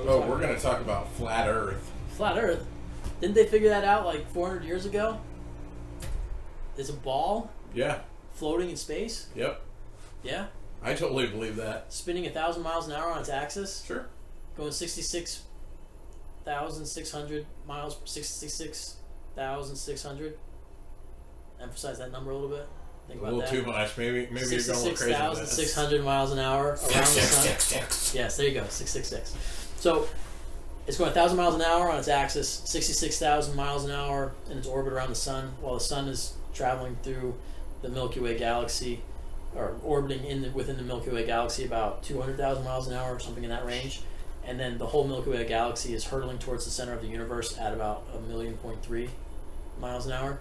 Oh, we're going to talk about flat Earth. Flat Earth? Didn't they figure that out like 400 years ago? There's a ball Yeah. floating in space? Yep. Yeah? I totally believe that. Spinning 1,000 miles an hour on its axis? Sure. Going 66,600 miles, 66,600. Emphasize that number a little bit. Think A about little that. too much. Maybe you're going a little crazy with this. 66,600 miles an hour around the sun. Yes, there you go, 666. So it's going 1,000 miles an hour on its axis, 66,000 miles an hour in its orbit around the sun, while the sun is traveling through the Milky Way galaxy, or orbiting within the Milky Way galaxy about 200,000 miles an hour, or something in that range. And then the whole Milky Way galaxy is hurtling towards the center of the universe at about 1,000,000.3 miles an hour.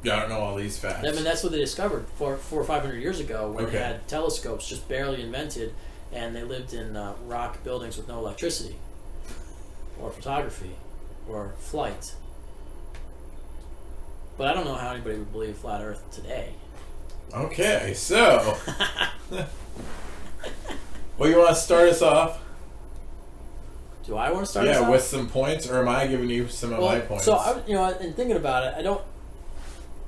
Yeah, I don't know all these facts. I mean, that's what they discovered 400 or 500 years ago, when Okay. they had telescopes just barely invented, and they lived in rock buildings with no electricity, or photography, or flight. But I don't know how anybody would believe flat Earth today. Okay, so... well, you want to start us off? Do I want to start? Us Yeah, off? with some points, or am I giving you some of my points? So in thinking about it,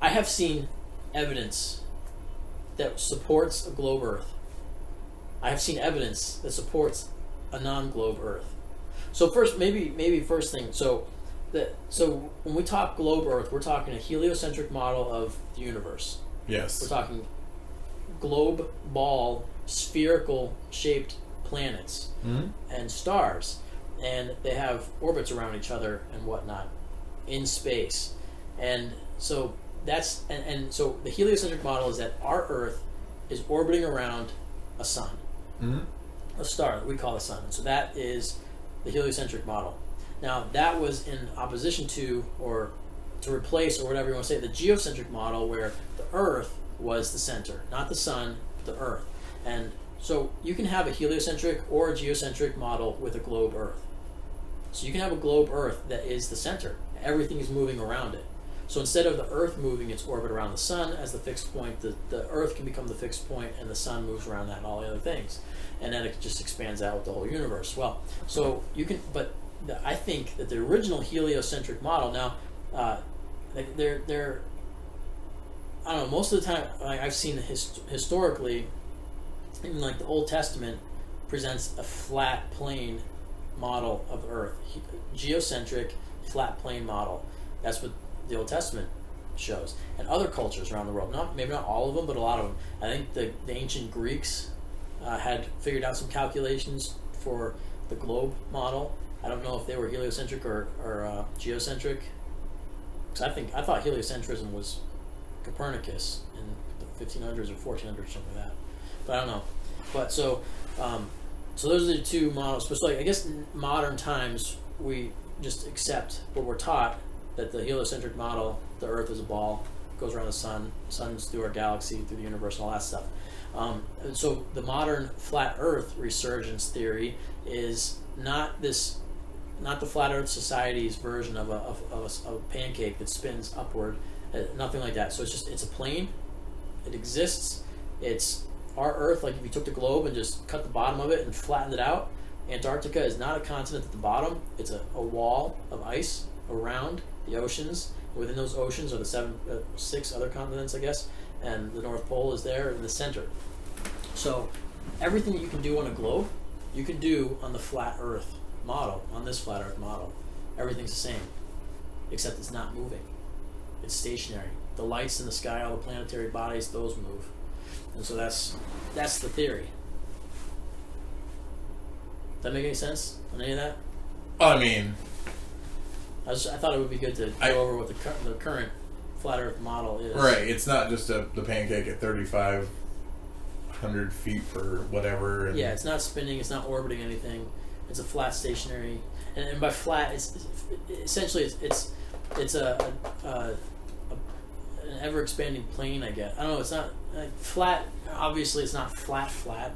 I have seen evidence that supports a globe Earth. I have seen evidence that supports a non-globe Earth. So maybe first thing. So when we talk globe Earth, we're talking a heliocentric model of the universe. Yes. We're talking globe ball, spherical shaped planets and stars, and they have orbits around each other and whatnot in space. And so so the heliocentric model is that our Earth is orbiting around a sun, a star that we call the sun. And so that is the heliocentric model. Now, that was in opposition to, or to replace, or whatever you want to say, the geocentric model, where the Earth was the center, not the sun, but the Earth. And so you can have a heliocentric or a geocentric model with a globe Earth. So you can have a globe Earth that is the center. Everything is moving around it. So instead of the Earth moving its orbit around the sun as the fixed point, the Earth can become the fixed point, and the sun moves around that and all the other things. And then it just expands out with the whole universe. Well, so you can, but I think that the original heliocentric model, now, they're I don't know, most of the time I've seen historically, even like the Old Testament presents a flat plane model of Earth. Geocentric, flat plane model. That's what the Old Testament shows. And other cultures around the world, maybe not all of them, but a lot of them. I think the ancient Greeks had figured out some calculations for the globe model. I don't know if they were heliocentric or geocentric. Because I thought heliocentrism was Copernicus in the 1500s or 1400s or something like that. But I don't know. But so those are the two models. But so I guess in modern times we just accept what we're taught, that the heliocentric model, the Earth is a ball, goes around the sun's through our galaxy, through the universe, and all that stuff. And so the modern flat Earth resurgence theory is not the Flat Earth Society's version of a pancake that spins upward. Nothing like that. So it's a plane. It exists. It's our Earth. Like if you took the globe and just cut the bottom of it and flattened it out, Antarctica is not a continent at the bottom. It's a wall of ice around the oceans. Within those oceans are the 6 other continents, I guess, and the North Pole is there in the center. So everything that you can do on a globe, you can do on the flat Earth model, on this flat Earth model. Everything's the same, except it's not moving. It's stationary. The lights in the sky, all the planetary bodies, those move. And so that's the theory. Does that make any sense on any of that? I mean... I thought it would be good to go over what the current flat Earth model is. Right, it's not just the pancake at 3,500 feet per whatever. And yeah, it's not spinning, it's not orbiting anything. It's a flat stationary, and by flat, it's essentially it's an ever expanding plane. I guess I don't know. It's not flat. Obviously, it's not flat like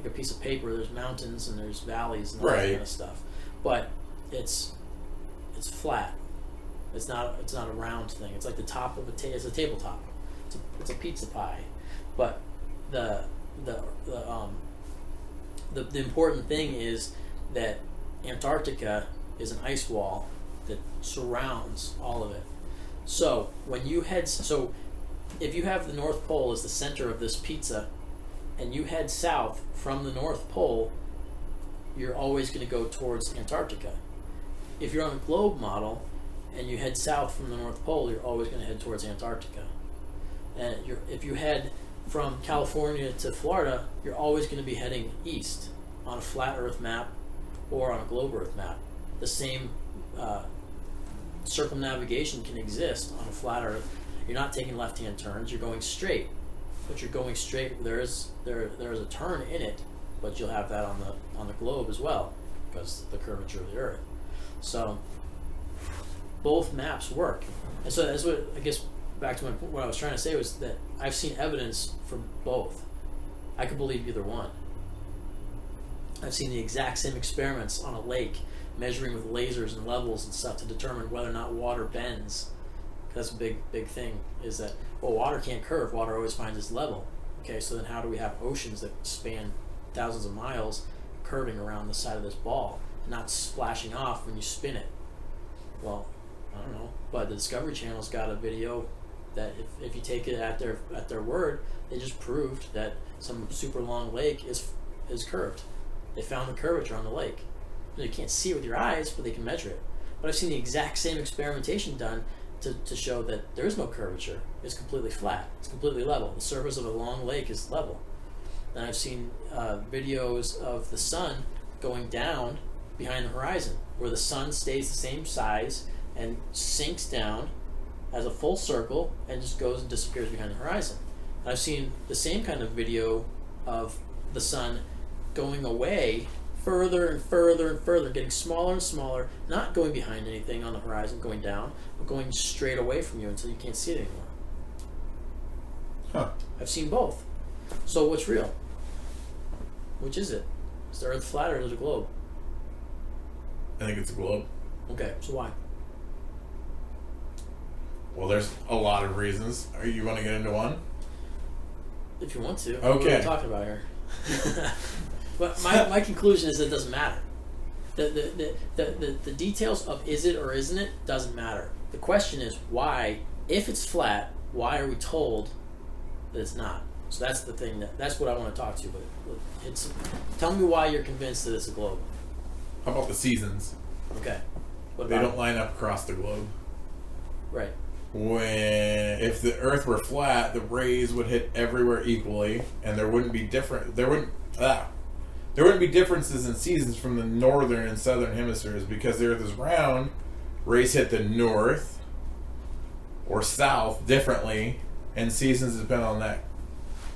a piece of paper. There's mountains and there's valleys and all that kind of stuff, but it's flat. It's not a round thing. It's like the top of it's a tabletop. It's a pizza pie, but the important thing is that Antarctica is an ice wall that surrounds all of it. So when you head, if you have the North Pole as the center of this pizza, and you head south from the North Pole, you're always going to go towards Antarctica. If you're on a globe model and you head south from the North Pole, you're always going to head towards Antarctica. And if you head from California to Florida, you're always going to be heading east on a flat Earth map or on a globe Earth map. The same circumnavigation can exist on a flat Earth. You're not taking left-hand turns. You're going straight, but you're going straight. There is a turn in it, but you'll have that on the globe as well because of the curvature of the Earth. So both maps work, and so that's what I guess. Back to what I was trying to say was that I've seen evidence for both. I could believe either one. I've seen the exact same experiments on a lake, measuring with lasers and levels and stuff to determine whether or not water bends. That's a big thing, is that, well, water can't curve. Water always finds its level. Okay, so then how do we have oceans that span thousands of miles curving around the side of this ball and not splashing off when you spin it? Well, I don't know. But the Discovery Channel's got a video that if you take it at their word, they just proved that some super long lake is curved. They found the curvature on the lake. You can't see it with your eyes, but they can measure it. But I've seen the exact same experimentation done to show that there is no curvature. It's completely flat. It's completely level. The surface of a long lake is level. And I've seen videos of the sun going down behind the horizon, where the sun stays the same size and sinks down as a full circle and just goes and disappears behind the horizon. And I've seen the same kind of video of the sun going away further and further and further, getting smaller and smaller, not going behind anything on the horizon, going down, but going straight away from you until you can't see it anymore. Huh. I've seen both. So what's real? Which is it? Is the Earth flat or is it a globe? I think it's a globe. Okay, so why? Well, there's a lot of reasons. Are you want to get into one? If you want to. Okay. What are we talking about here? But my conclusion is that it doesn't matter. The details of is it or isn't it doesn't matter. The question is why, if it's flat, why are we told that it's not? So that's the thing, that's what I want to talk to you about. Tell me why you're convinced that it's a globe. How about the seasons? Okay. What They about don't line up across the globe. Right. If the Earth were flat, the rays would hit everywhere equally, and there wouldn't be differences in seasons from the northern and southern hemispheres, because the Earth is round. Rays hit the north or south differently, and seasons depend on that,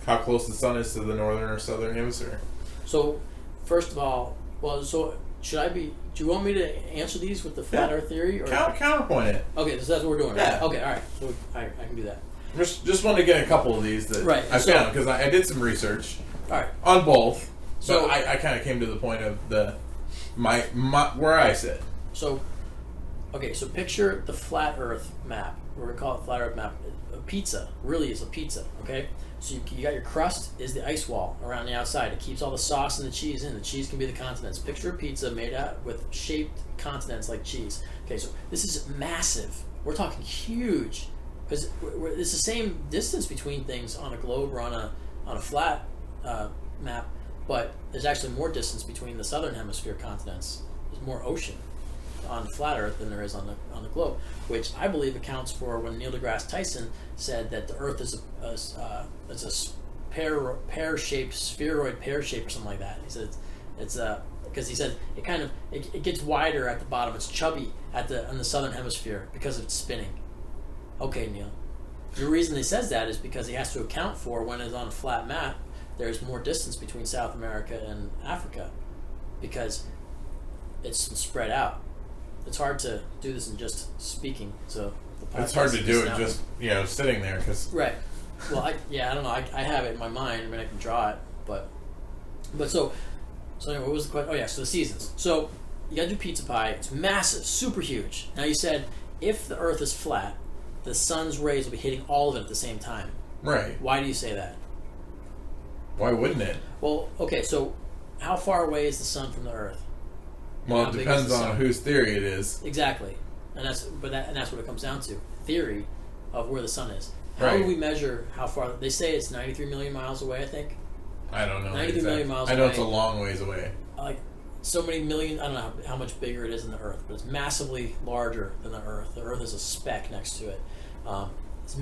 how close the sun is to the northern or southern hemisphere. So, first of all, do you want me to answer these with the flat Earth theory? Or? Counterpoint it. Okay, so that's what we're doing, right? Yeah. Okay, all right. So I can do that. Just wanted to get a couple of these that Right, I found, because I did some research All right. on both. So So I kind of came to the point of my where I sit. So picture the flat Earth map. We're going to call it flat Earth map. A pizza really is a pizza, okay? So you got your crust is the ice wall around the outside. It keeps all the sauce and the cheese in. The cheese can be the continents. Picture a pizza made out with shaped continents like cheese. Okay, so this is massive. We're talking huge, because it's the same distance between things on a globe or on a flat map, but there's actually more distance between the southern hemisphere continents. There's more ocean on the flat Earth than there is on the globe, which I believe accounts for when Neil deGrasse Tyson said that the Earth is a pear-shaped, spheroid pear-shaped or something like that. He said it's because he said it gets wider at the bottom. It's chubby in the southern hemisphere because of its spinning. Okay, Neil. The reason he says that is because he has to account for when it's on a flat map, there's more distance between South America and Africa because it's spread out. It's hard to do this in just speaking, so It's hard to do it just sitting there, because right. Well, I don't know. I have it in my mind. I mean, I can draw it, but so anyway, what was the question? Oh yeah, so the seasons. So you got your pizza pie. It's massive, super huge. Now you said if the Earth is flat, the sun's rays will be hitting all of it at the same time. right. Why do you say that? Why wouldn't it? Well, okay, so how far away is the sun from the Earth? And Well, how it big is depends the on sun. whose theory it is. Exactly, and that's what it comes down to: theory of where the sun is. How Right. do we measure how far? They say it's 93 million miles away. I think I don't know. 93 million miles I know away. it's a long ways away. like so many million. I don't know how much bigger it is than the Earth, but it's massively larger than the Earth. The Earth is a speck next to it. It's a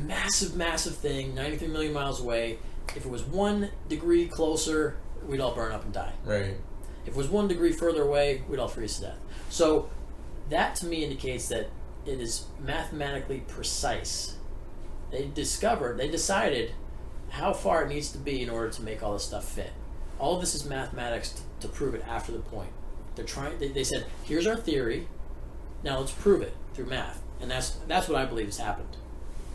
massive thing. 93 million miles away. If it was 1 degree closer, we'd all burn up and die. Right. If it was 1 degree further away, we'd all freeze to death. So that to me indicates that it is mathematically precise. They decided how far it needs to be in order to make all this stuff fit. All of this is mathematics to prove it after the point. They said, here's our theory, now let's prove it through math. And that's what I believe has happened.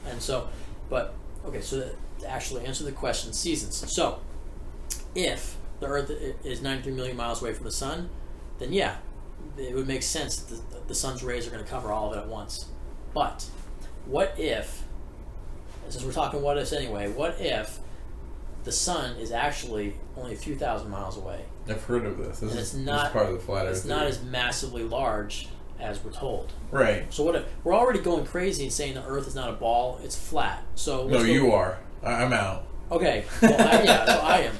And so, but, okay, so to actually answer the question, seasons. So, if the Earth is 93 million miles away from the sun, then yeah, it would make sense that the sun's rays are going to cover all of it at once. But what if, since we're talking what ifs anyway, what if the sun is actually only a few thousand miles away? I've heard of this. This is part of the flat Earth It's not theory. as massively large as we're told. Right. So what if we're already going crazy and saying the Earth is not a ball; it's flat. So No, you are. I'm out. Okay. Well, so I am.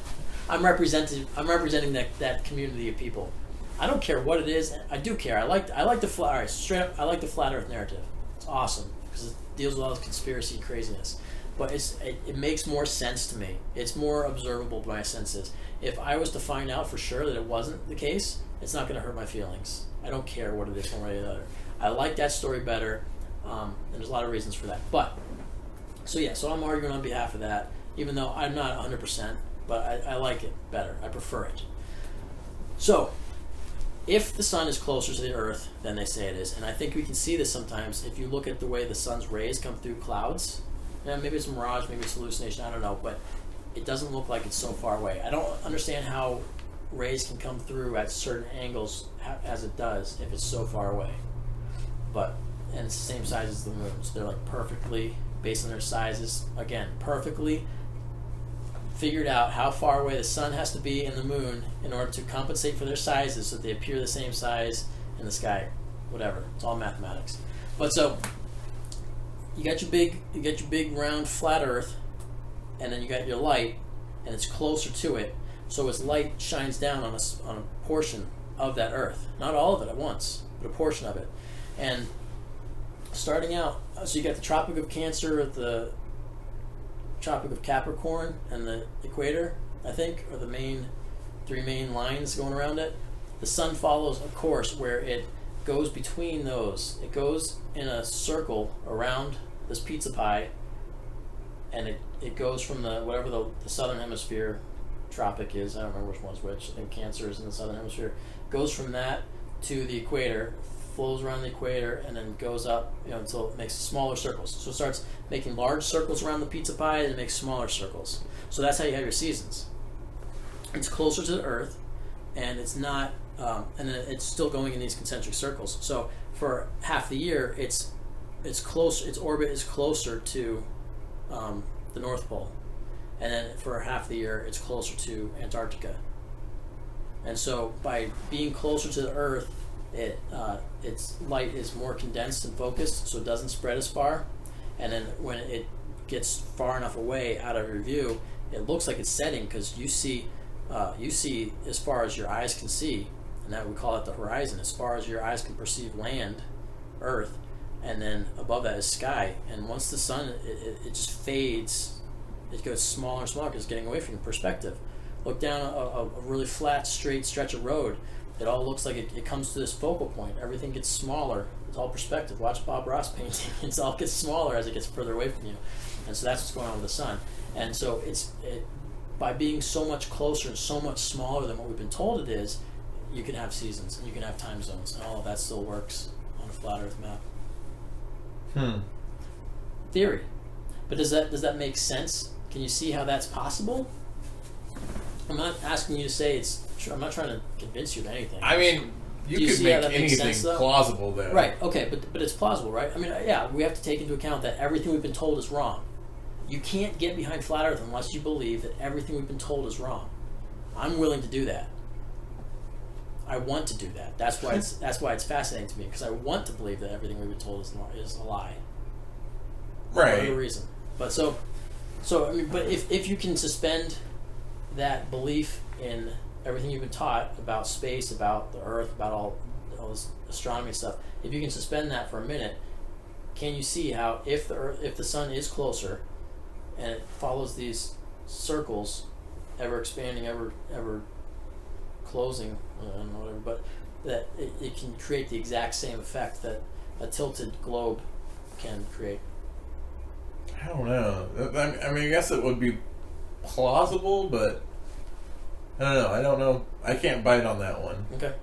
I'm representing that community of people. I don't care what it is. I do care. I like the flat. All right, straight up, I like the flat Earth narrative. It's awesome because it deals with all this conspiracy and craziness. But it makes more sense to me. It's more observable by my senses. If I was to find out for sure that it wasn't the case, it's not going to hurt my feelings. I don't care what it is one way or the other. I like that story better, and there's a lot of reasons for that. But so I'm arguing on behalf of that, even though I'm not 100%, but I like it better. I prefer it. So, if the sun is closer to the Earth than they say it is, and I think we can see this sometimes if you look at the way the sun's rays come through clouds. Yeah, maybe it's a mirage, maybe it's hallucination, I don't know, but it doesn't look like it's so far away. I don't understand how rays can come through at certain angles as it does if it's so far away. And it's the same size as the moon, so they're like perfectly, based on their sizes, again, perfectly figured out how far away the sun has to be and the moon in order to compensate for their sizes so that they appear the same size in the sky. Whatever, it's all mathematics. But so you got your big round flat Earth, and then you got your light, and it's closer to it, so its light shines down on a portion of that Earth, not all of it at once, but a portion of it. And starting out, so you got the Tropic of Cancer, the Tropic of Capricorn, and the equator, I think, are the three main lines going around it. The sun follows a course where it goes between those. It goes in a circle around this pizza pie, and it goes from whatever the southern hemisphere tropic is. I don't remember which one's which. I think Cancer is in the southern hemisphere. Goes from that to the equator, flows around the equator, and then goes up, until it makes smaller circles. So it starts making large circles around the pizza pie, and it makes smaller circles. So that's how you have your seasons. It's closer to the Earth, and it's not, and then it's still going in these concentric circles. So for half the year, it's close. Its orbit is closer to the North Pole, and then for half the year, it's closer to Antarctica. And so by being closer to the Earth, its light is more condensed and focused, so it doesn't spread as far. And then when it gets far enough away out of your view, it looks like it's setting because you see as far as your eyes can see, and that we call it the horizon. As far as your eyes can perceive land, Earth, and then above that is sky. And once the sun, it just fades. It goes smaller and smaller because it's getting away from your perspective. Look down a really flat, straight stretch of road. It all looks like it comes to this focal point. Everything gets smaller. It's all perspective. Watch Bob Ross painting. It all gets smaller as it gets further away from you. And so that's what's going on with the sun. And so by being so much closer and so much smaller than what we've been told it is, you can have seasons and you can have time zones, and all of that still works on a flat Earth map. Theory. But does that make sense? Can you see how that's possible? I'm not asking you to say I'm not trying to convince you of anything. I mean, you could make anything plausible there. Right, okay, but it's plausible, right? I mean, yeah, we have to take into account that everything we've been told is wrong. You can't get behind flat Earth unless you believe that everything we've been told is wrong. I'm willing to do that. I want to do that. That's why it's fascinating to me, because I want to believe that everything we've been told is a lie. For Right. whatever reason. But so I mean, but if you can suspend that belief in everything you've been taught about space, about the Earth, about all this astronomy stuff, if you can suspend that for a minute, can you see how if the sun is closer and it follows these circles, ever expanding, ever closing, I don't know, whatever, but that it can create the exact same effect that a tilted globe can create? I don't know. I mean, I guess it would be plausible, but I don't know. I can't bite on that one. Okay.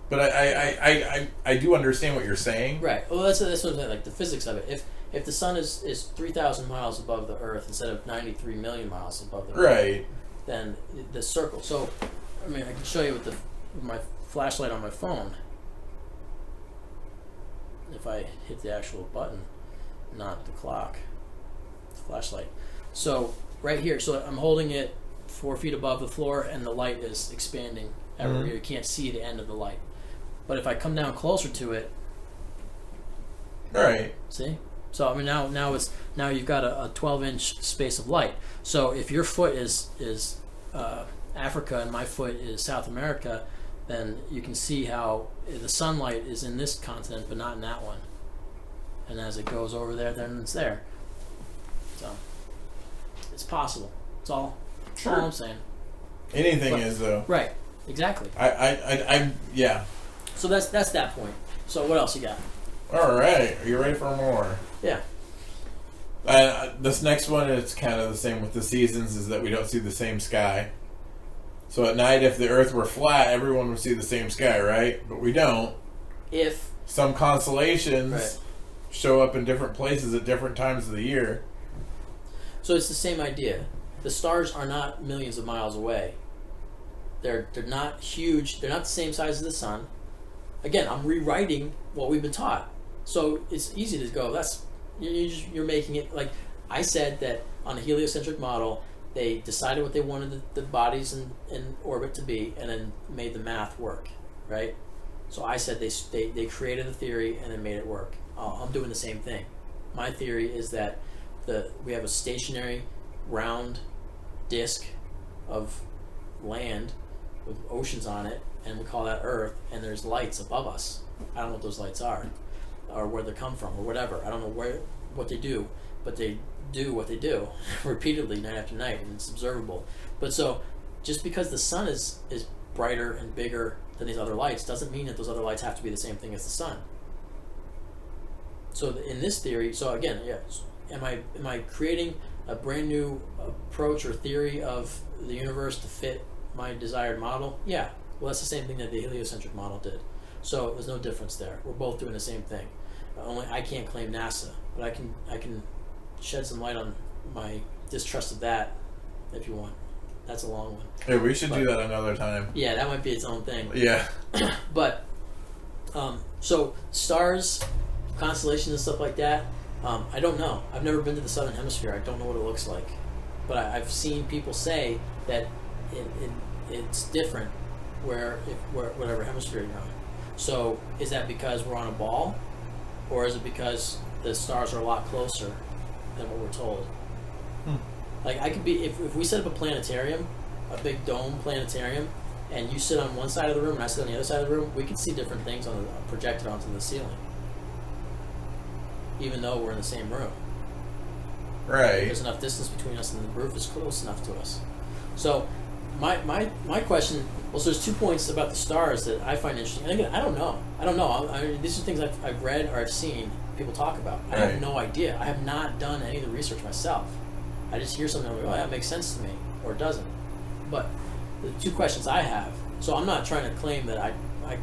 But I do understand what you're saying. Right. Well, that's what I'm saying. Like the physics of it. If the sun is 3,000 miles above the Earth instead of 93 million miles above the Earth, Right. then the circle. So, I mean, I can show you with my flashlight on my phone. If I hit the actual button, not the clock, the flashlight. So right here, so I'm holding it 4 feet above the floor, and the light is expanding everywhere. Mhm. You can't see the end of the light. But if I come down closer to it, Right. see? So I mean now you've got a 12-inch space of light. So if your foot is Africa and my foot is South America, then you can see how the sunlight is in this continent but not in that one. And as it goes over there, then it's there. So it's possible. It's all I'm saying. Anything But- is though. Right. Exactly. Yeah. So that's that point. So what else you got? All right. Are you ready for more? Yeah. This next one is kind of the same with the seasons, is that we don't see the same sky. So at night, if the Earth were flat, everyone would see the same sky, right? But we don't. If Some constellations Right. show up in different places at different times of the year. So it's the same idea. The stars are not millions of miles away. They're not huge. They're not the same size as the sun. Again, I'm rewriting what we've been taught. So it's easy to go, you're making it like I said that on a heliocentric model, they decided what they wanted the bodies in orbit to be, and then made the math work, right? So I said they created a theory and then made it work. I'm doing the same thing. My theory is that we have a stationary round disk of land with oceans on it, and we call that Earth, and there's lights above us. I don't know what those lights are, or where they come from, or whatever. I don't know what they do, but they do what they do repeatedly night after night, and it's observable. But so, just because the sun is brighter and bigger than these other lights doesn't mean that those other lights have to be the same thing as the sun. So in this theory, so again, am I creating a brand new approach or theory of the universe to fit my desired model? Yeah. Well, that's the same thing that the heliocentric model did. So there's no difference there. We're both doing the same thing. Only I can't claim NASA, but I can shed some light on my distrust of that if you want. That's a long one. Yeah, we should do that another time. Yeah, that might be its own thing. Yeah. But so stars, constellations, and stuff like that. I don't know. I've never been to the southern hemisphere. I don't know what it looks like. But I've seen people say that it's different whatever hemisphere you're on. So is that because we're on a ball, or is it because the stars are a lot closer than what we're told? Like I could be if we set up a planetarium, a big dome planetarium, and you sit on one side of the room and I sit on the other side of the room, we can see different things projected onto the ceiling, even though we're in the same room. Right. There's enough distance between us, and the roof is close enough to us. So my question. Well, so there's 2 points about the stars that I find interesting. And again, I don't know. These are things I've read or I've seen people talk about. I have Right. no idea. I have not done any of the research myself. I just hear something and I'm like, oh, that makes sense to me, or it doesn't. But the 2 questions I have. So I'm not trying to claim that I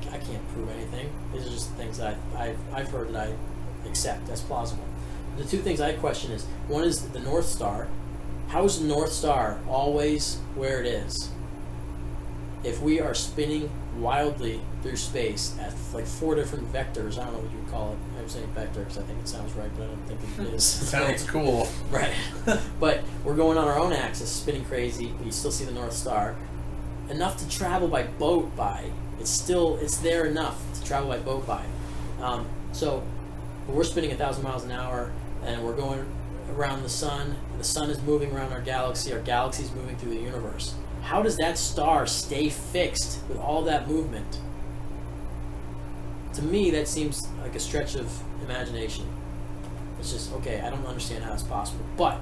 can't prove anything. These are just things that I've heard that I accept as plausible. The 2 things I question is, one is the North Star. How is the North Star always where it is? If we are spinning wildly through space at like 4 different vectors, I don't know what you would call it. I'm saying vector because I think it sounds right, but I don't think it is. Sounds cool. Right. But we're going on our own axis, spinning crazy, but you still see the North Star. enough to travel by boat by. It's there enough to travel by boat by. So we're spinning 1,000 miles an hour, and we're going around the sun. The sun is moving around our galaxy is moving through the universe. How does that star stay fixed with all that movement? To me, that seems like a stretch of imagination. It's just, okay, I don't understand how it's possible. But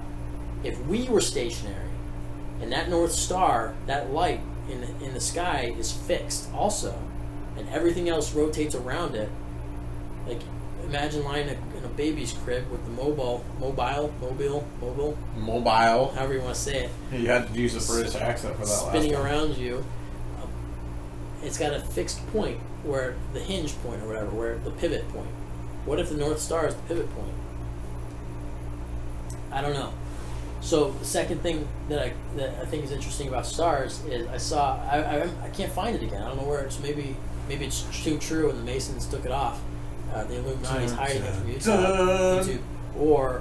if we were stationary, and that North Star, that light in the sky is fixed also, and everything else rotates around it, like imagine lying in a baby's crib with the mobile, however you want to say it. You had to use a British accent for that spinning last time. around you. It's got a fixed point, where the hinge point or whatever, where the pivot point. What if the North Star is the pivot point? I don't know. So the second thing that I think is interesting about stars is I can't find it again. I don't know where it's. Maybe it's too true and the Masons took it off. The Illuminati's hiding it from YouTube, or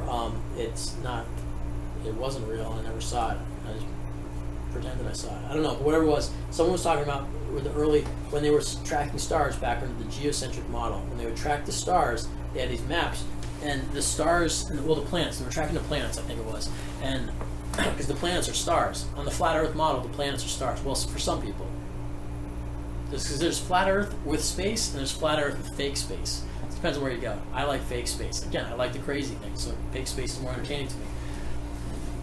it's not. It wasn't real. I never saw it. I just pretended I saw it. I don't know, but whatever it was, someone was talking about with the early when they were tracking stars back under the geocentric model. When they would track the stars, they had these maps, and the stars, well, the planets. They were tracking the planets, I think it was, and because the planets are stars on the flat Earth model, the planets are stars. Well, for some people, because there's flat Earth with space and there's flat Earth with fake space. It depends on where you go. I like fake space. Again, I like the crazy things, so fake space is more entertaining to me.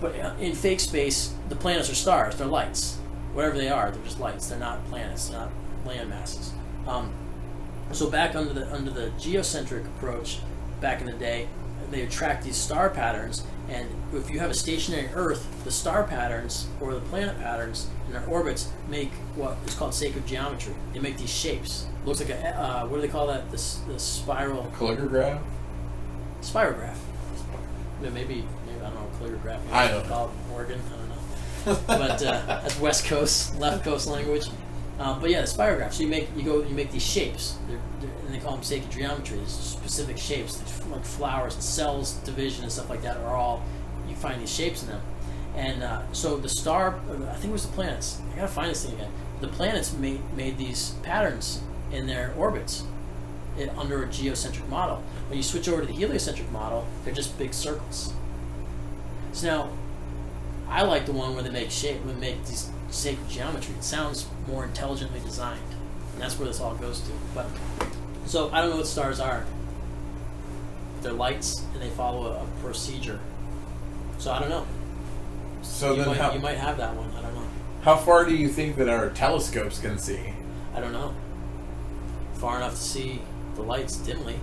But in fake space, the planets are stars. They're lights. Whatever they are, they're just lights. They're not planets. They're not land masses. So back under the geocentric approach, back in the day, they would track these star patterns. And if you have a stationary Earth, the star patterns or the planet patterns in their orbits make what is called sacred geometry. They make these shapes. It looks like a what do they call that? This spiral. Calligraph? Spirograph. Maybe I don't know. Calligraph. Maybe I don't call it Morgan. I don't know. But that's West Coast, left coast language. But yeah, the spirograph. So you make these shapes, and they call them sacred geometry. There's specific shapes, like flowers and cells, division and stuff like that. Are all you find these shapes in them. And so the star, I think it was the planets. I gotta find this thing again. The planets made these patterns in their orbits under a geocentric model. When you switch over to the heliocentric model, they're just big circles. So now, I like the one where they make these sacred geometry. It sounds more intelligently designed, and that's where this all goes to. But so I don't know what stars are. They're lights, and they follow a procedure. So I don't know. So you then, you might have that one. I don't know. How far do you think that our telescopes can see? I don't know. Far enough to see the lights dimly.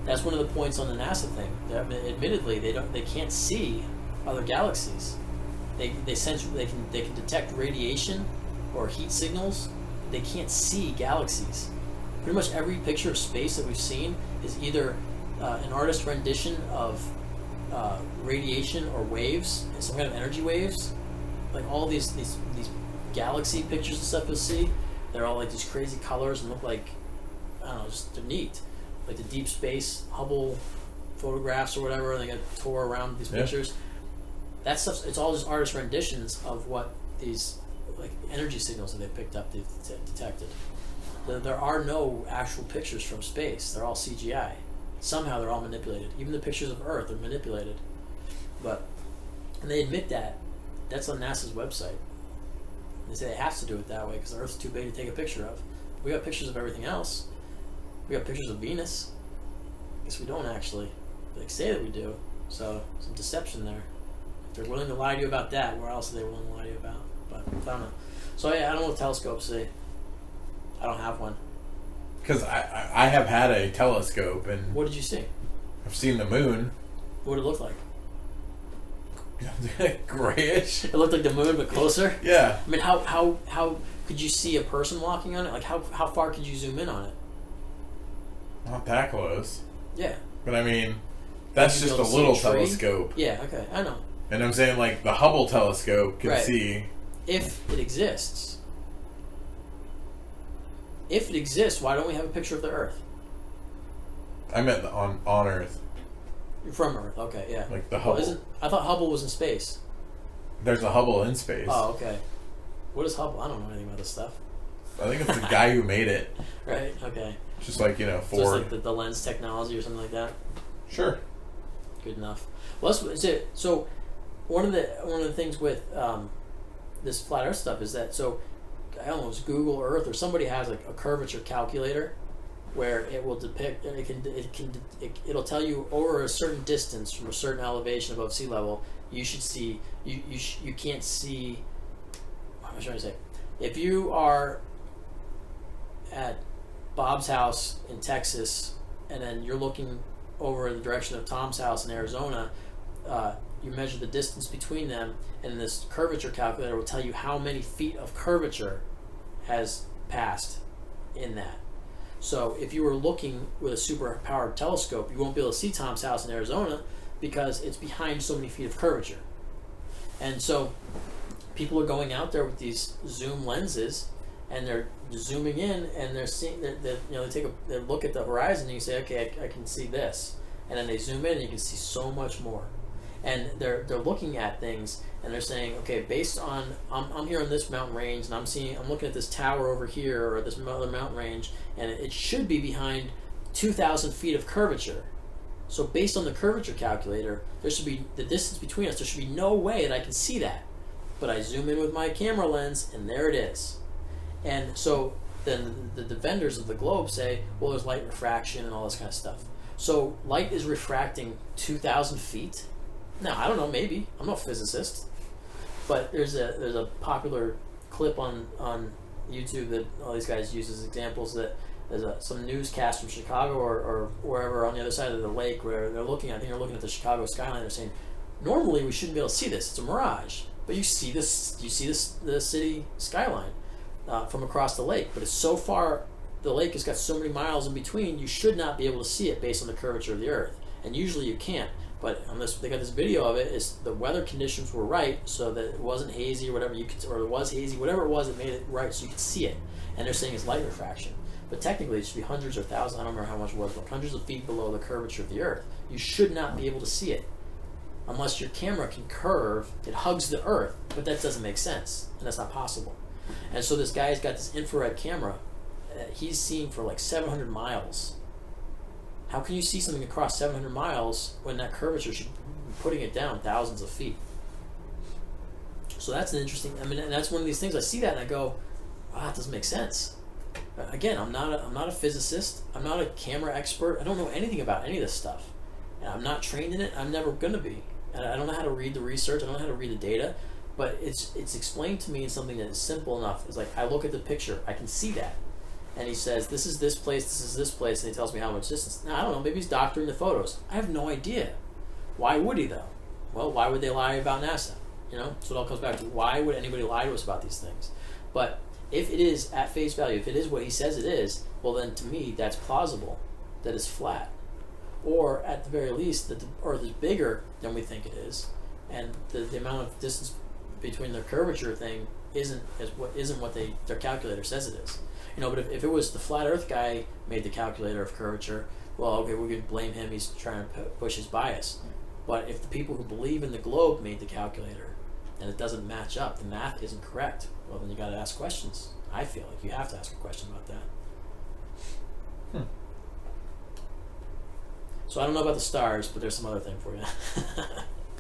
That's one of the points on the NASA thing. Admittedly, they can't see other galaxies. They can detect radiation or heat signals. They can't see galaxies. Pretty much every picture of space that we've seen is either an artist rendition of radiation or waves, some kind of energy waves. Like all these galaxy pictures and stuff you'll see, they're all like these crazy colors and look like, I don't know, just they're neat. Like the deep space Hubble photographs or whatever, they got a tour around these pictures. That stuff, it's all just artist renditions of what these like energy signals that they picked up, they've detected. There are no actual pictures from space. They're all CGI. Somehow they're all manipulated. Even the pictures of Earth are manipulated. And they admit that. That's on NASA's website. They say it has to do it that way because the Earth's too big to take a picture of. We got pictures of everything else. We got pictures of Venus. I guess we don't actually. They say that we do. So some deception there. If they're willing to lie to you about that, where else are they willing to lie to you about? But I don't know. So yeah, I don't know what telescopes say. I don't have one. Because I have had a telescope and What did you see? I've seen the moon. What did it look like? Grayish. It looked like the moon, but closer. Yeah. I mean, how could you see a person walking on it? Like how far could you zoom in on it? Not that close. Yeah. But I mean, that's Would you just be a able to little see a tree? telescope. Yeah. Okay, I know. And I'm saying like the Hubble telescope can Right. see. If it exists. If it exists, why don't we have a picture of the Earth? I meant on Earth. From Earth, okay, yeah. Like the Well, Hubble. I thought Hubble was in space. There's a Hubble in space. Oh, okay. What is Hubble? I don't know anything about this stuff. I think it's the guy who made it. Right. Okay. Just like, So Ford. it's like the lens technology or something like that. Sure. Good enough. Well, so one of the things with this flat Earth stuff is that, so I don't know, it was Google Earth or somebody has like a curvature calculator where it will depict, it'll tell you over a certain distance from a certain elevation above sea level, you should see, you can't see, what am I trying to say? If you are at Bob's house in Texas and then you're looking over in the direction of Tom's house in Arizona, you measure the distance between them, and this curvature calculator will tell you how many feet of curvature has passed in that. So if you were looking with a super powered telescope, you won't be able to see Tom's house in Arizona because it's behind so many feet of curvature. And so people are going out there with these zoom lenses and they're zooming in and they're seeing that they look at the horizon and you say, okay, I can see this, and then they zoom in and you can see so much more. And they're looking at things and they're saying, okay, based on I'm here on this mountain range and I'm looking at this tower over here or this other mountain range, and it should be behind 2,000 feet of curvature. So based on the curvature calculator, there should be the distance between us. There should be no way that I can see that, but I zoom in with my camera lens and there it is. And so then the vendors of the globe say, well, there's light refraction and all this kind of stuff. So light is refracting 2,000 feet. Now, I don't know, maybe. I'm no physicist. But there's a popular clip on YouTube that all these guys use as examples, that there's some newscast from Chicago or wherever on the other side of the lake where they're looking, I think they're looking at the Chicago skyline, they're saying, normally we shouldn't be able to see this. It's a mirage. But you see the city skyline from across the lake. But it's so far, the lake has got so many miles in between, you should not be able to see it based on the curvature of the Earth. And usually you can't. But on this, they got this video of it. Is the weather conditions were right, so that it wasn't hazy or whatever or it was hazy, whatever it was, it made it right, so you could see it. And they're saying it's light refraction, but technically it should be hundreds or thousands. I don't remember how much it was, but hundreds of feet below the curvature of the Earth. You should not be able to see it, unless your camera can curve. It hugs the Earth, but that doesn't make sense, and that's not possible. And so this guy's got this infrared camera. He's seen for like 700 miles. How can you see something across 700 miles when that curvature should be putting it down thousands of feet? So that's an interesting, and that's one of these things, I see that and I go, wow, that doesn't make sense. Again, I'm not a physicist, I'm not a camera expert, I don't know anything about any of this stuff. And I'm not trained in it, I'm never going to be. And I don't know how to read the research, I don't know how to read the data, but it's explained to me in something that is simple enough. It's like, I look at the picture, I can see that. And he says, this is this place, this is this place, and he tells me how much distance. Now, I don't know, maybe he's doctoring the photos. I have no idea. Why would he, though? Well, why would they lie about NASA? So it all comes back to, why would anybody lie to us about these things? But if it is at face value, if it is what he says it is, well then to me, that's plausible, that it's flat. Or at the very least, that the Earth is bigger than we think it is, and the amount of distance between the curvature thing isn't what their calculator says it is. But if it was the flat Earth guy made the calculator of curvature, well, okay, we could blame him. He's trying to push his bias. But if the people who believe in the globe made the calculator and it doesn't match up, the math isn't correct, well, then you got to ask questions. I feel like you have to ask a question about that. So I don't know about the stars, but there's some other thing for you.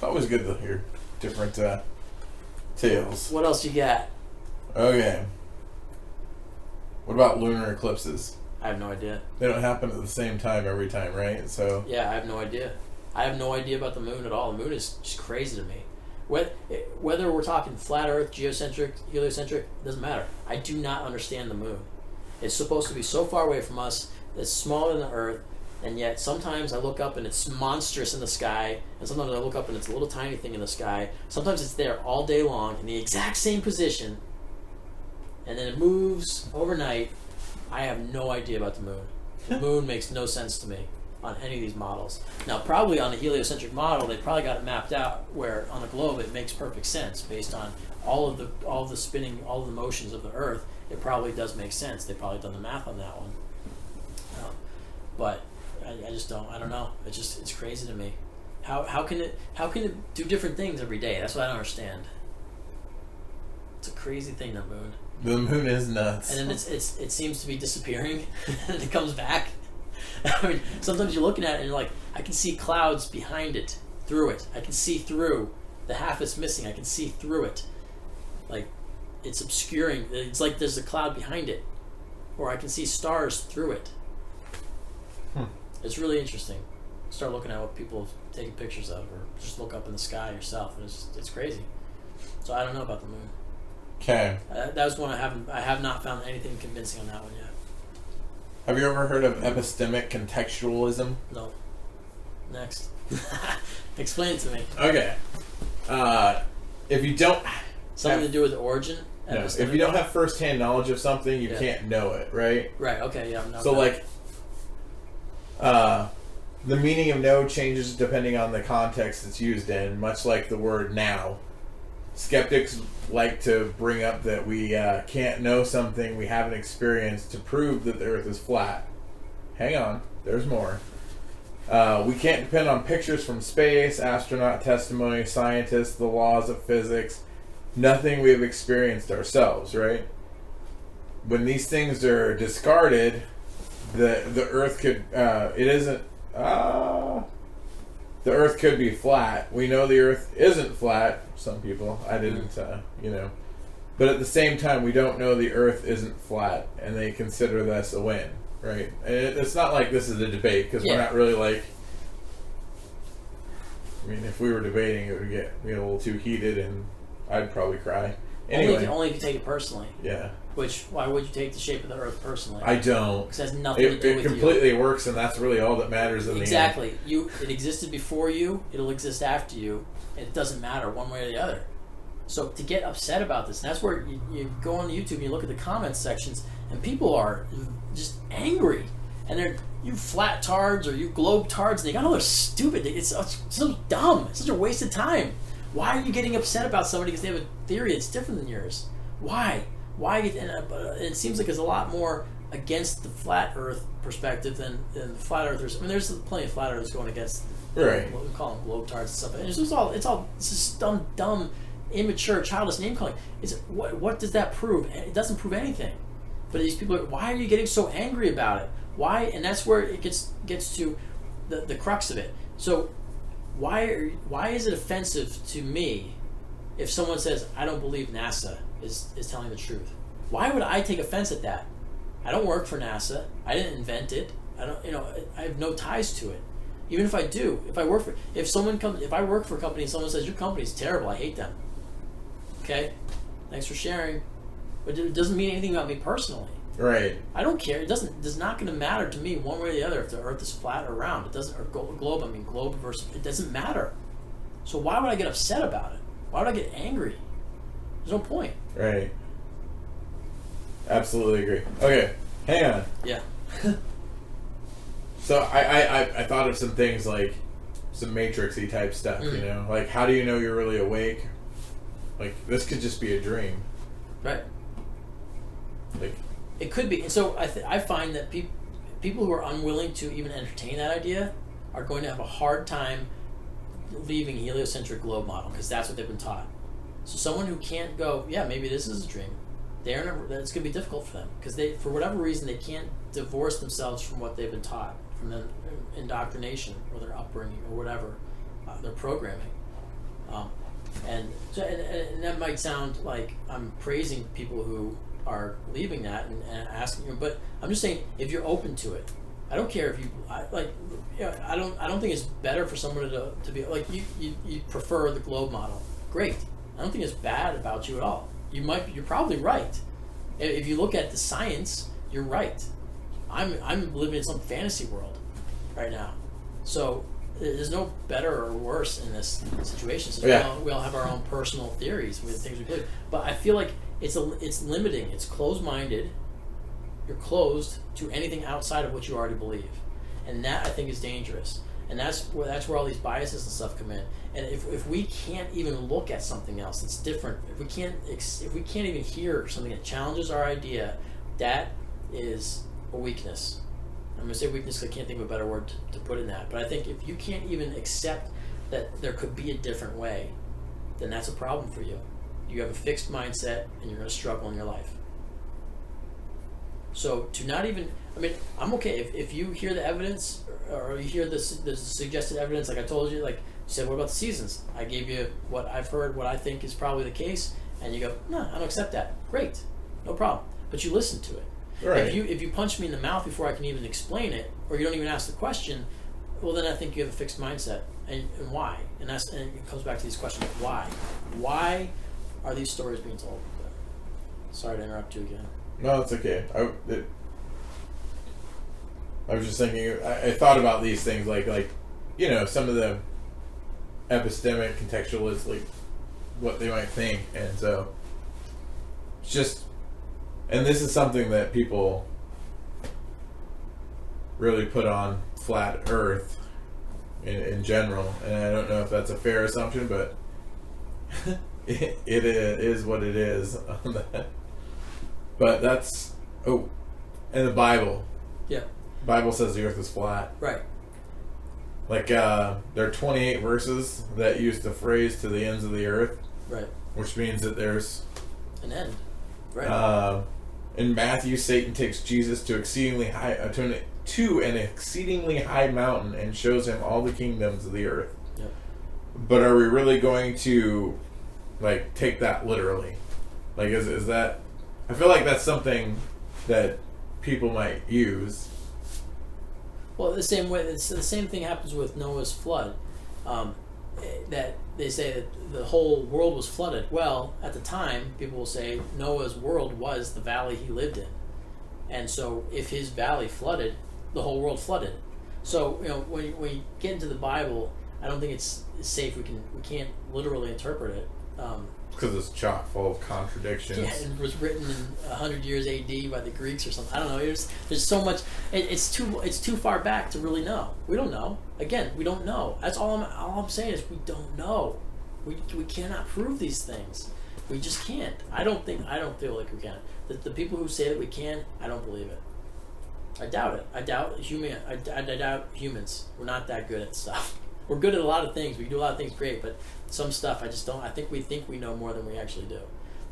Always good to hear different tales. What else you got? Okay. What about lunar eclipses? I have no idea. They don't happen at the same time every time, right? So yeah, I have no idea. I have no idea about the moon at all. The moon is just crazy to me. Whether we're talking flat Earth, geocentric, heliocentric, doesn't matter. I do not understand the moon. It's supposed to be so far away from us. It's smaller than the Earth, and yet sometimes I look up and it's monstrous in the sky, and sometimes I look up and it's a little tiny thing in the sky. Sometimes it's there all day long in the exact same position, and then it moves overnight. I have no idea about the moon. The moon makes no sense to me on any of these models. Now, probably on a heliocentric model, they probably got it mapped out where on the globe it makes perfect sense based on all of the spinning, all of the motions of the Earth. It probably does make sense. They've probably done the math on that one. But I just don't. I don't know. It's crazy to me. How can it do different things every day? That's what I don't understand. It's a crazy thing, the moon. The moon is nuts. And then it seems to be disappearing, and it comes back. I mean, sometimes you're looking at it and you're like, I can see clouds behind it, through it. I can see through the half that's missing. I can see through it. Like, it's obscuring. It's like there's a cloud behind it, or I can see stars through it. It's really interesting. Start looking at what people have taken pictures of, or just look up in the sky yourself, and it's crazy. So I don't know about the moon. Okay. That was one I have not found anything convincing on that one yet. Have you ever heard of epistemic contextualism? No. Next. Explain it to me. Okay. If you don't Something to do with the origin? no, if you don't have first-hand knowledge of something, you Yeah. can't know it, right? Right, okay, yeah. No, So like the meaning of no changes depending on the context it's used in, much like the word now. Skeptics like to bring up that we can't know something we haven't experienced to prove that the earth is flat. Hang on, there's more. We can't depend on pictures from space, astronaut testimony, scientists, the laws of physics, nothing we've experienced ourselves, right? When these things are discarded, the earth could the earth could be flat. We know the earth isn't flat. Some people, I didn't, but at the same time, we don't know the earth isn't flat, and they consider this a win, right? And it's not like this is a debate, because we're not really like, I mean, if we were debating, it would get a little too heated, and I'd probably cry. Anyway, only if you take it personally. yeah. Which, why would you take the shape of the earth personally? I don't. Because it has nothing to do It with completely works, and that's really all that matters in the end. Exactly. It existed before you. It'll exist after you. It doesn't matter one way or the other. So to get upset about this, and that's where you go on YouTube and you look at the comments sections, and people are just angry, and they're you flat tards or you globe tards, and they got all their stupid. It's so dumb. It's such a waste of time. Why are you getting upset about somebody because they have a theory that's different than yours? Why? Why? It seems like there's a lot more against the flat Earth perspective than the flat earthers. I mean, there's plenty of flat earthers going against right. What we call them globetards and stuff. And it's just dumb, immature, childish name calling. What does that prove? It doesn't prove anything. But these people are, why are you getting so angry about it? Why? And that's where it gets to the crux of it. So why is it offensive to me if someone says I don't believe NASA is telling the truth? Why would I take offense at that? I don't work for NASA. I didn't invent it. I have no ties to it. Even if I do, if I work for a company and someone says your company's terrible, I hate them. Okay, thanks for sharing, but it doesn't mean anything about me personally. Right. I don't care. It's not going to matter to me one way or the other if the Earth is flat or round. It doesn't, or globe. I mean, globe versus. It doesn't matter. So why would I get upset about it? Why would I get angry? There's no point. Right. Absolutely agree. Okay, hang on. Yeah. So I thought of some things like some Matrix-y type stuff, you know? Like, how do you know you're really awake? Like, this could just be a dream. Right. Like, it could be. And so I find that people who are unwilling to even entertain that idea are going to have a hard time leaving heliocentric globe model because that's what they've been taught. So someone who can't go, yeah, maybe this is a dream, it's going to be difficult for them because they, for whatever reason, they can't divorce themselves from what they've been taught, from the indoctrination or their upbringing or whatever, their programming. And that might sound like I'm praising people who are leaving that and asking, but I'm just saying if you're open to it, I don't care if I don't think it's better for someone to be like you prefer the globe model. Great. I don't think it's bad about you at all. You're probably right. If you look at the science, you're right. I'm living in some fantasy world right now. So there's no better or worse in this situation. So we all have our own personal theories with things we believe. But I feel like it's limiting. It's closed-minded. You're closed to anything outside of what you already believe, and that I think is dangerous. And that's where all these biases and stuff come in. And if we can't even look at something else that's different, if we can't even hear something that challenges our idea, that is a weakness. I'm going to say weakness because I can't think of a better word to put in that. But I think if you can't even accept that there could be a different way, then that's a problem for you. you have a fixed mindset and you're going to struggle in your life. So to not even, I mean, I'm okay if you hear the evidence or you hear the suggested evidence, like I told you, like you said, what about the seasons? I gave you what I've heard, what I think is probably the case, and you go, no, I don't accept that. Great, no problem. But you listen to it. Right. If you punch me in the mouth before I can even explain it, or you don't even ask the question, well, then I think you have a fixed mindset. And why? And it comes back to these questions: why? Why are these stories being told? Sorry to interrupt you again. No, it's okay. I was just thinking. I thought about these things like some of the epistemic contextualists, like what they might think, and so it's just. And this is something that people really put on flat Earth in general, and I don't know if that's a fair assumption, but it is what it is. But that's in the Bible. Yeah. Bible says the Earth is flat. Right. Like there are 28 verses that use the phrase "to the ends of the earth," right, which means that there's an end. Right. In Matthew, Satan takes Jesus to an exceedingly high mountain and shows him all the kingdoms of the earth. Yep. But are we really going to take that literally? Like, is that? I feel like that's something that people might use. Well, the same way, the same thing happens with Noah's flood. That they say that the whole world was flooded. Well, at the time, people will say Noah's world was the valley he lived in, and so if his valley flooded, the whole world flooded. So when you get into the Bible, I don't think it's safe. We can't literally interpret it. Because it's chock full of contradictions. Yeah, it was written in 100 years AD by the Greeks or something. I don't know. There's so much. It's too far back to really know. We don't know. Again, we don't know. That's all I'm saying is we don't know. We cannot prove these things. We just can't. I don't feel like we can. The people who say that we can, I don't believe it. I doubt it. I doubt humans. We're not that good at stuff. We're good at a lot of things. We do a lot of things great, but some stuff I just don't. I think we know more than we actually do.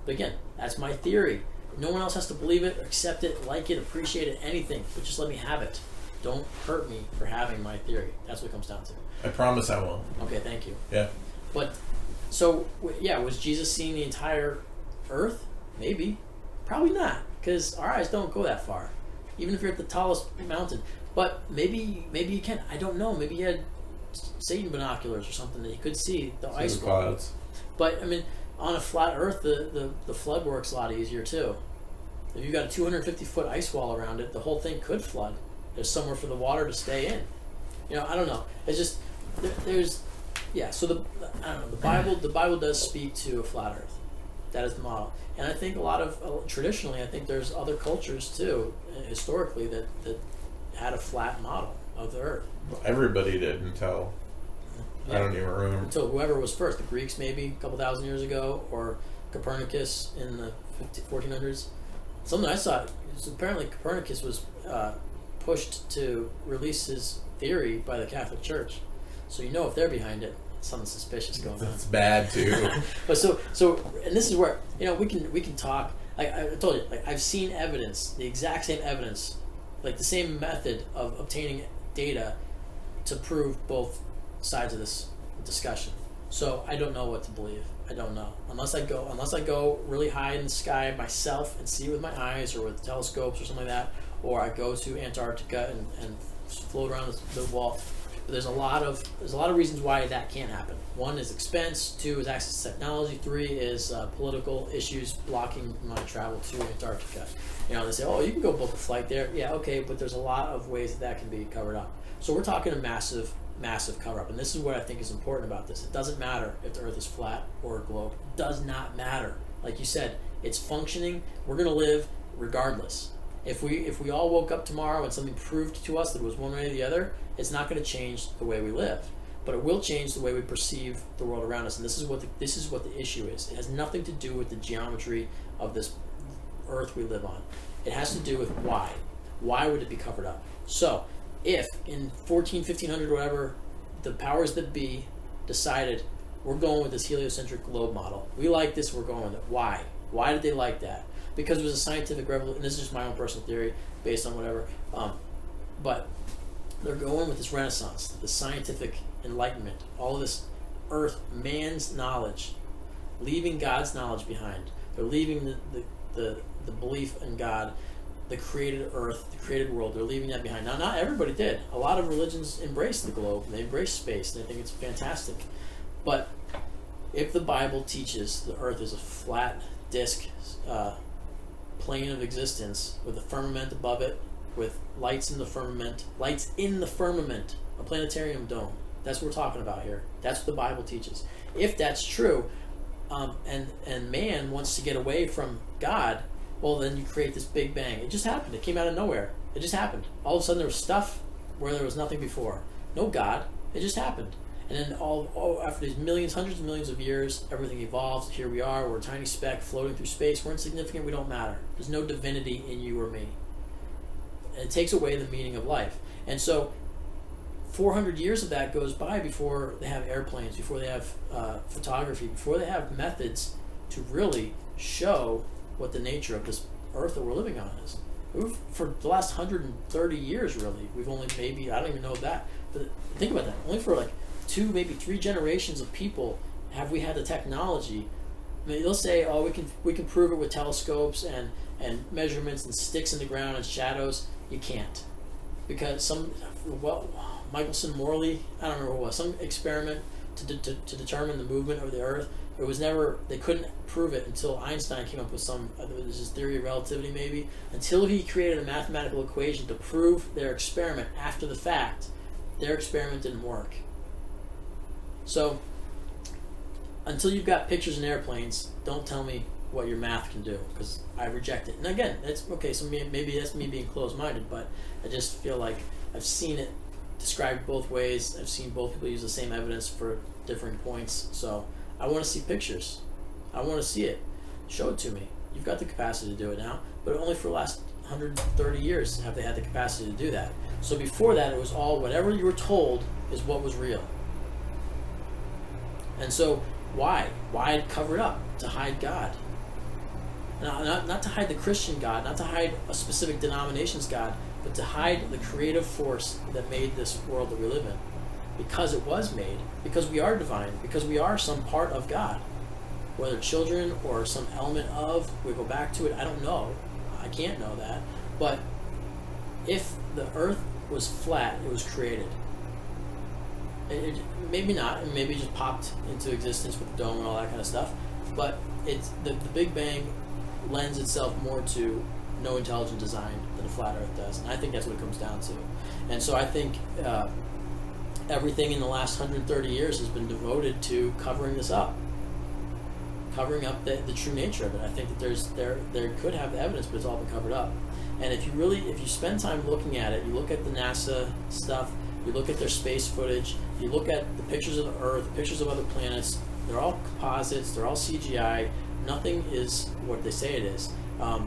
But again, that's my theory. No one else has to believe it, accept it, like it, appreciate it, anything. But just let me have it. Don't hurt me for having my theory. That's what it comes down to. I promise I won't. Okay, thank you. Yeah. But, so, yeah, was Jesus seeing the entire earth? Maybe. Probably not, because our eyes don't go that far. Even if you're at the tallest mountain. But maybe you can. I don't know. Maybe he had Satan binoculars or something that he could see the ice wall. Clouds. But I mean, on a flat Earth, the flood works a lot easier too. If you've got a 250-foot ice wall around it, the whole thing could flood. There's somewhere for the water to stay in. I don't know. It's just there's So I don't know. The Bible does speak to a flat Earth. That is the model. And I think a lot of traditionally, I think there's other cultures too, historically that had a flat model of the Earth. Well, everybody did until I don't even remember. Until whoever was first, the Greeks maybe a couple thousand years ago, or Copernicus in the 1400s. Something I saw is apparently Copernicus was pushed to release his theory by the Catholic Church. So if they're behind it, something suspicious going on. That's bad too. But so and this is where we can talk. I told you, I've seen evidence, the exact same evidence, the same method of obtaining data to prove both sides of this discussion. So I don't know what to believe. I don't know unless I go really high in the sky myself and see with my eyes or with telescopes or something like that, or I go to Antarctica and float around the wall. But there's a lot of reasons why that can't happen. One is expense. Two is access to technology. Three is political issues blocking my travel to Antarctica. They say, oh, you can go book a flight there. Yeah, okay, but there's a lot of ways that can be covered up. So we're talking a massive cover-up. And this is what I think is important about this. It doesn't matter if the Earth is flat or a globe. It does not matter. Like you said, it's functioning. We're going to live regardless. If we all woke up tomorrow and something proved to us that it was one way or the other, it's not going to change the way we live. But it will change the way we perceive the world around us. And this is what the issue is. It has nothing to do with the geometry of this Earth we live on. It has to do with why. Why would it be covered up? So, if in 1500 or whatever, the powers that be decided we're going with this heliocentric globe model. We like this, we're going with it. Why? Why did they like that? Because it was a scientific revolution. This is just my own personal theory based on whatever. But they're going with this renaissance, the scientific enlightenment, all of this earth, man's knowledge, leaving God's knowledge behind. They're leaving the belief in God, the created earth, the created world. They're leaving that behind. Now, not everybody did. A lot of religions embrace the globe. They embrace space. And they think it's fantastic. But if the Bible teaches the earth is a flat disk, plane of existence with a firmament above it, with lights in the firmament, a planetarium dome. That's what we're talking about here. That's what the Bible teaches. If that's true, and man wants to get away from God, well, then you create this Big Bang. It just happened. It came out of nowhere. It just happened. All of a sudden there was stuff where there was nothing before. No God. It just happened. And then all after these millions, hundreds of millions of years, everything evolves. Here we are. We're a tiny speck floating through space. We're insignificant. We don't matter. There's no divinity in you or me. And it takes away the meaning of life. And so 400 years of that goes by before they have airplanes, before they have photography, before they have methods to really show what the nature of this earth that we're living on is. For the last 130 years, really, we've only maybe, I don't even know that, but think about that. Only for like 2, maybe 3 generations of people have we had the technology. I mean, they'll say, oh, we can prove it with telescopes and measurements and sticks in the ground and shadows. You can't. Because Michelson Morley, I don't remember what it was, some experiment to determine the movement of the earth. It was never, they couldn't prove it until Einstein came up with there's this theory of relativity maybe, until he created a mathematical equation to prove their experiment after the fact. Their experiment didn't work. So, until you've got pictures in airplanes, don't tell me what your math can do, because I reject it. And again, that's okay, so maybe that's me being closed-minded, but I just feel like I've seen it described both ways. I've seen both people use the same evidence for different points, so I want to see pictures. I want to see it. Show it to me. You've got the capacity to do it now, but only for the last 130 years have they had the capacity to do that. So before that, it was all whatever you were told is what was real. And so why? Why cover it up? To hide God. Not to hide the Christian God, not to hide a specific denomination's God, but to hide the creative force that made this world that we live in. Because it was made, because we are divine, because we are some part of God. Whether children or some element of, we go back to it, I don't know. I can't know that. But if the earth was flat, it was created. Maybe not, and maybe it just popped into existence with the dome and all that kind of stuff. But it's the Big Bang lends itself more to no intelligent design than a flat earth does. And I think that's what it comes down to. And so I think everything in the last 130 years has been devoted to covering this up. Covering up the true nature of it. I think that there could have the evidence, but it's all been covered up. And if you spend time looking at it, you look at the NASA stuff, you look at their space footage, you look at the pictures of the Earth, pictures of other planets, they're all composites, they're all CGI, nothing is what they say it is.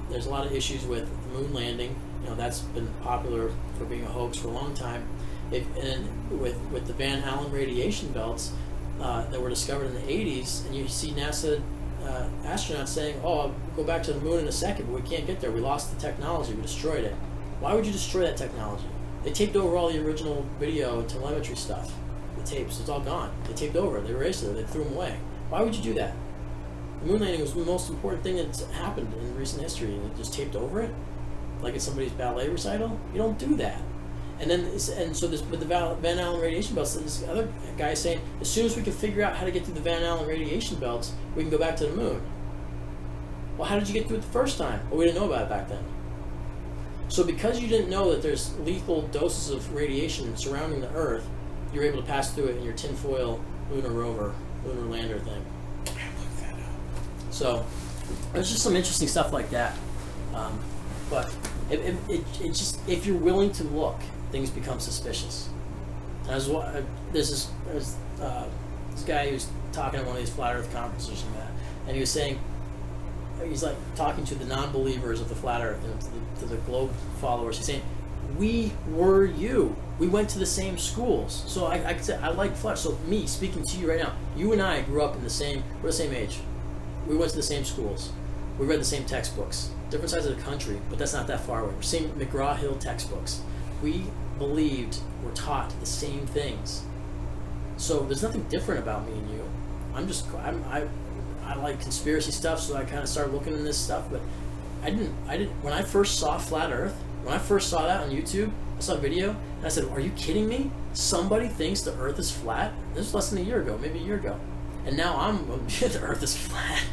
There's a lot of issues with the moon landing, that's been popular for being a hoax for a long time. With the Van Allen radiation belts that were discovered in the 80s, and you see NASA astronauts saying, oh, I'll go back to the moon in a second, but we can't get there. We lost the technology. We destroyed it. Why would you destroy that technology? They taped over all the original video and telemetry stuff. The tapes, it's all gone. They taped over it. They erased it. They threw them away. Why would you do that? The moon landing was the most important thing that's happened in recent history, and it just taped over it? Like it's somebody's ballet recital? You don't do that. So with the Van Allen radiation belts, this other guy is saying, as soon as we can figure out how to get through the Van Allen radiation belts, we can go back to the moon. Well, how did you get through it the first time? Well, we didn't know about it back then. So because you didn't know that there's lethal doses of radiation surrounding the Earth, you're able to pass through it in your tinfoil lunar rover, lunar lander thing. I looked that up. So there's just some interesting stuff like that. But it just, if you're willing to look, things become suspicious. And there's this guy who's talking at one of these flat Earth conferences or something like that, and he was saying, he's like talking to the non-believers of the flat Earth, to the globe followers. He's saying, we were you. We went to the same schools, so I could say I like Fletcher. So me speaking to you right now, you and I grew up in we're the same age. We went to the same schools. We read the same textbooks. Different sides of the country, but that's not that far away. We're same McGraw-Hill textbooks. We were taught the same things. So there's nothing different about me and you. I like conspiracy stuff, so I kind of started looking in this stuff. But I didn't. When I first saw Flat Earth, when I first saw that on YouTube, I saw a video, and I said, "Are you kidding me? Somebody thinks the Earth is flat?" This was less than a year ago, maybe a year ago, and now the Earth is flat.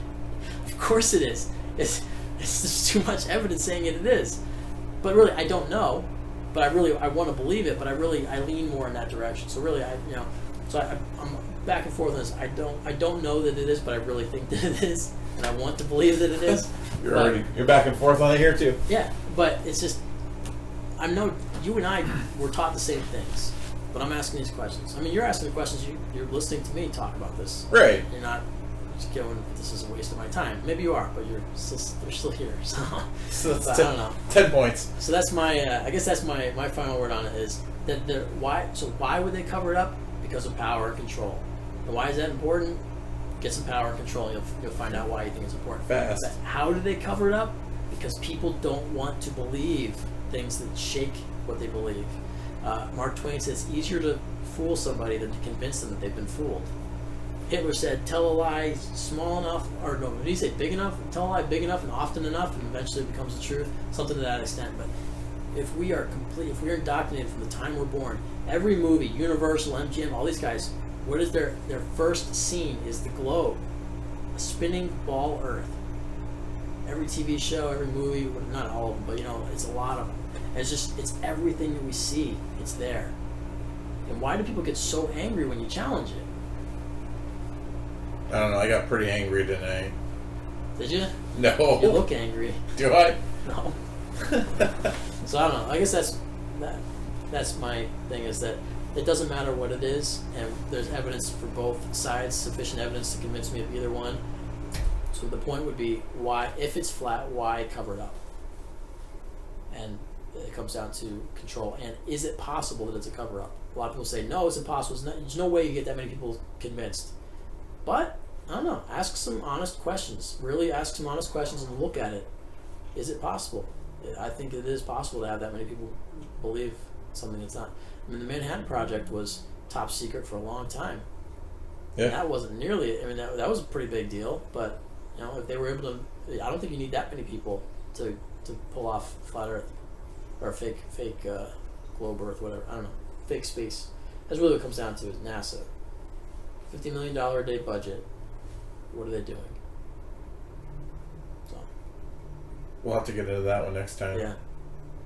Of course it is. It's just too much evidence saying it is. But really, I don't know. But I want to believe it. But I lean more in that direction. So really, I'm back and forth on this. I don't know that it is, but I really think that it is, and I want to believe that it is. You're back and forth on it here too. Yeah, but it's just you and I were taught the same things, but I'm asking these questions. I mean, you're asking the questions. You're listening to me talk about this. Right. You're not just going, this is a waste of my time. Maybe you are, but you're still here. So that's I don't know. 10 points. So that's my. I guess that's my final word on it is that why. So why would they cover it up? Because of power and control. And why is that important? Get some power and control. You'll find out why you think it's important. Fast. But how do they cover it up? Because people don't want to believe things that shake what they believe. Mark Twain says it's easier to fool somebody than to convince them that they've been fooled. Hitler said, tell a lie small enough, or no, did he say big enough? Tell a lie big enough and often enough, and eventually it becomes the truth. Something to that extent. But if we are indoctrinated from the time we're born, every movie, Universal, MGM, all these guys, what is their first scene is the globe, a spinning ball Earth. Every TV show, every movie, not all of them, but it's a lot of them. And it's everything that we see. It's there. And why do people get so angry when you challenge it? I don't know. I got pretty angry today. Did you? No. You look angry. Do I? No. So I don't know. I guess that's my thing is that it doesn't matter what it is, and there's evidence for both sides, sufficient evidence to convince me of either one. So the point would be why, if it's flat, why cover it up? And it comes down to control. And is it possible that it's a cover up? A lot of people say no, it's impossible. There's no way you get that many people convinced. But I don't know. Ask some honest questions. Really ask some honest questions and look at it. Is it possible? I think it is possible to have that many people believe something that's not. I mean, the Manhattan Project was top secret for a long time. Yeah. That wasn't nearly. I mean, that was a pretty big deal. But if they were able to, I don't think you need that many people to pull off flat Earth or fake globe Earth, whatever. I don't know, fake space. That's really what it comes down to. Is NASA, $50 million a day budget. What are they doing? So. We'll have to get into that one next time. Yeah.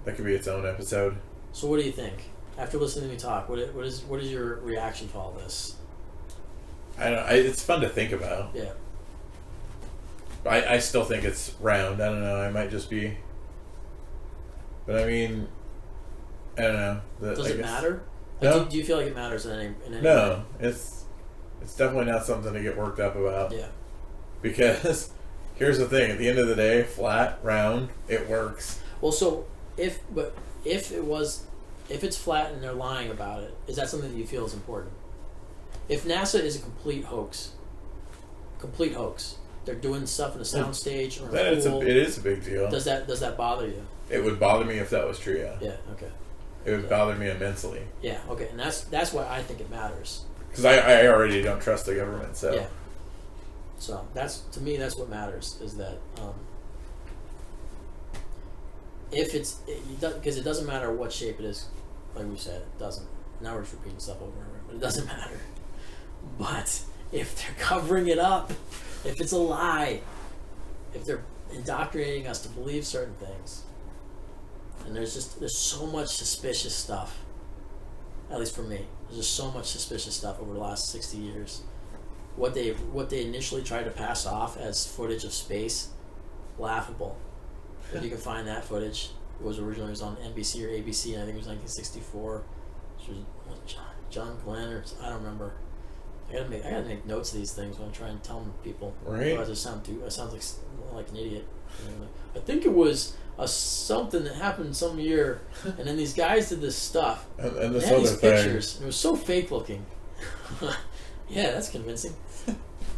That could be its own episode. So what do you think? After listening to me talk, what is your reaction to all this? I don't know. It's fun to think about. Yeah. I still think it's round. I don't know. I might just be. But I mean, I don't know. Does it matter? No. Do you feel like it matters in any way? No. It's definitely not something to get worked up about. Yeah. Because here's the thing. At the end of the day, flat, round, it works. Well, so if it's flat and they're lying about it, is that something that you feel is important? If NASA is a complete hoax, they're doing stuff in a soundstage or then a pool, it is a big deal. Does that bother you? It would bother me if that was true. Yeah. Yeah. Okay. It would bother me immensely. Yeah. Okay. And that's why I think it matters. Because I already don't trust the government. So. Yeah. So to me that's what matters is that if because it doesn't matter what shape it is, like we said, it doesn't. Now we're just repeating stuff over and over, but it doesn't matter. But if they're covering it up, if it's a lie, if they're indoctrinating us to believe certain things, and there's so much suspicious stuff, at least for me, there's just so much suspicious stuff over the last 60 years. What they initially tried to pass off as footage of space, laughable. If you can find that footage, it was on NBC or ABC, and I think it was 1964. It was John Glenn, or I don't remember. I gotta make notes of these things when I'm trying to tell people. Right. Otherwise I sound like an idiot. And I think it was something that happened some year, and then these guys did this stuff. And They this had other these thing. pictures. And it was so fake looking. Yeah, that's convincing.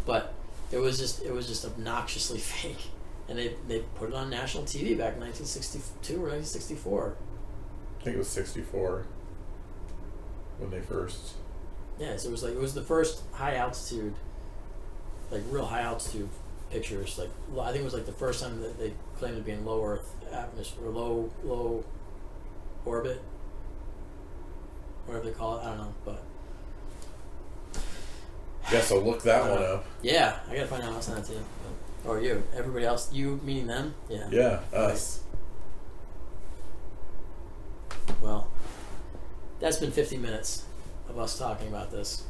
But it was just obnoxiously fake, and they put it on national TV back in 1962 or 1964. I think it was 64 when they first. Yeah, so it was the first high altitude, like real high altitude pictures. Like I think it was like the first time that they claimed to be in low Earth atmosphere, or low orbit, whatever they call it. I don't know, but Yeah, so look that one up. yeah, I gotta find out. I'll send that to you. Or you, everybody else, you meaning them? Yeah. Yeah, us. Well, that's been 50 minutes of us talking about this.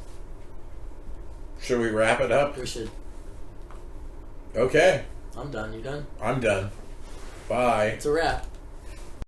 Should we wrap it up? We should. Okay, I'm done. You done? I'm done. Bye. It's a wrap.